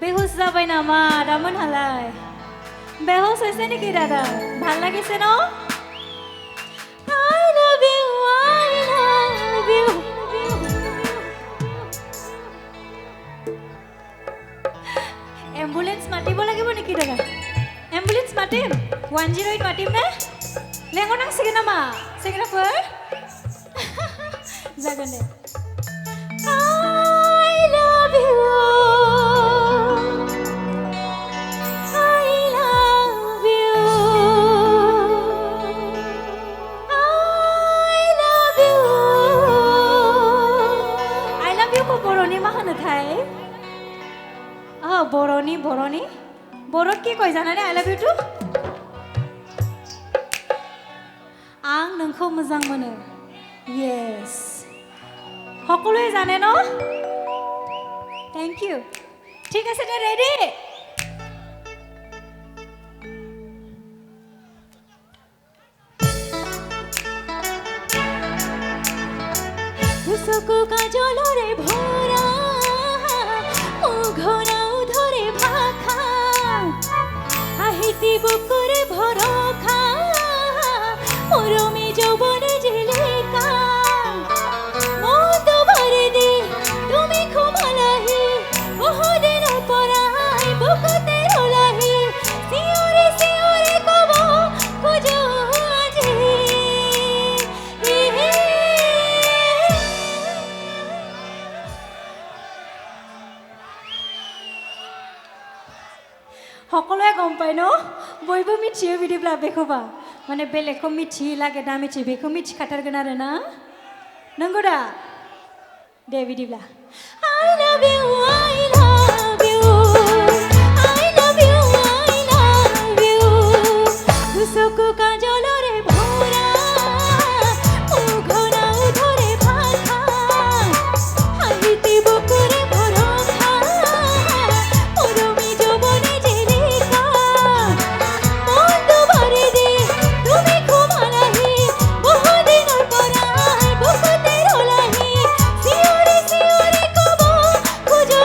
বেহুশ যাবাই নামা দামন হালাই বেহুশ হৈছে নেকি দাদা ভাল লাগিছে ন I love you I love you ambulance মাতিব লাগিব নেকি দাদা এম্বুলেন্স মাতিম 108 মাতিম নে লেঙনাং সিগনামা সিগনাফাৰ জাগনে I love you বৰণী বৰণী বৰত কি কয় জানানে আই লাভ ইউ টু আং নोंखौ मोजां मोनो ইয়েস সকলোৱে জানে ন থ্যাংক ইউ ঠিক আছে নে ৰেডি দুচকু কাজলৰে ভৰা ঘনা বুকুরে ভরখা মরমে যৌবনে জেলেকা মত ভরে দে তুমি ঘুমালাহি বহুদিন পরাই বুকুতে রোলাহি সিওরে কব খুঁজো আজি সকলোৱে গম পায় ন बयबो मिथियो बिदिब्ला बेखौबा माने बेलेगखौ मिथिलागे दा मिथियो बेखौ मिथिखाथारगोन आरो ना नंगौ दा दे बिदिब्ला I love you I love you I love you I love you দুচকু কাজলৰে ভৰা ঘনা ধৰে ভাষা হাঁহিতে বুকুৰে ভৰখা মৰমে যৌবনে খুঁজো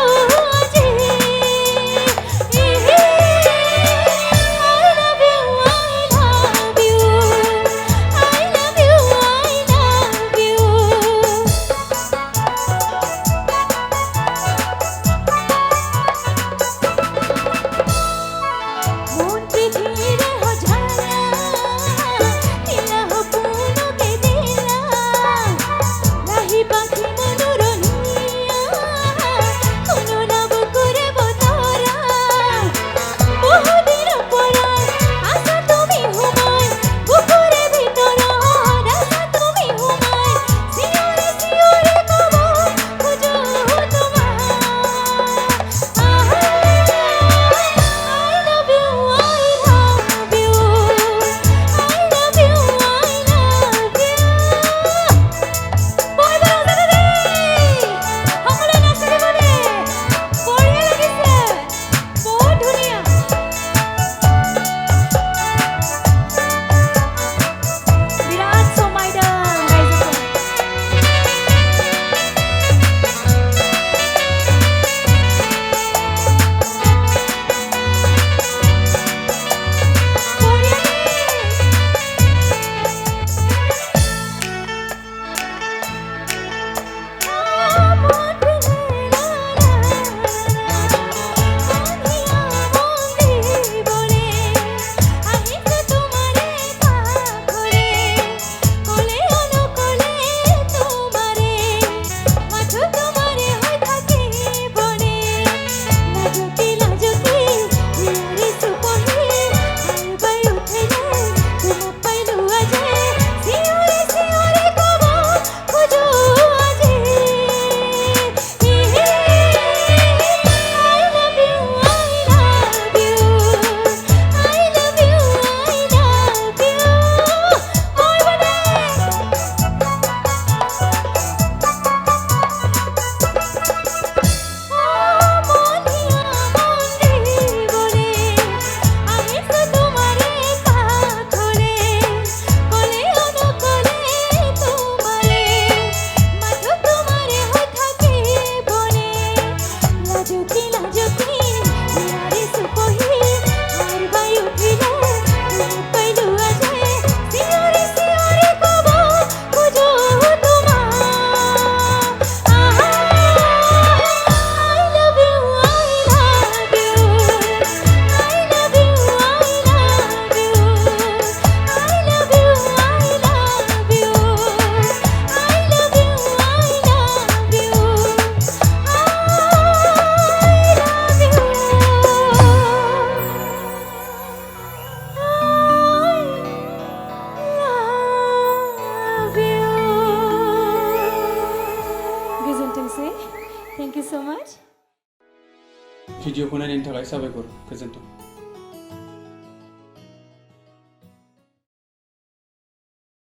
भिडिअखौ नायनायनि थाखाय साबायखर गोजोन्थों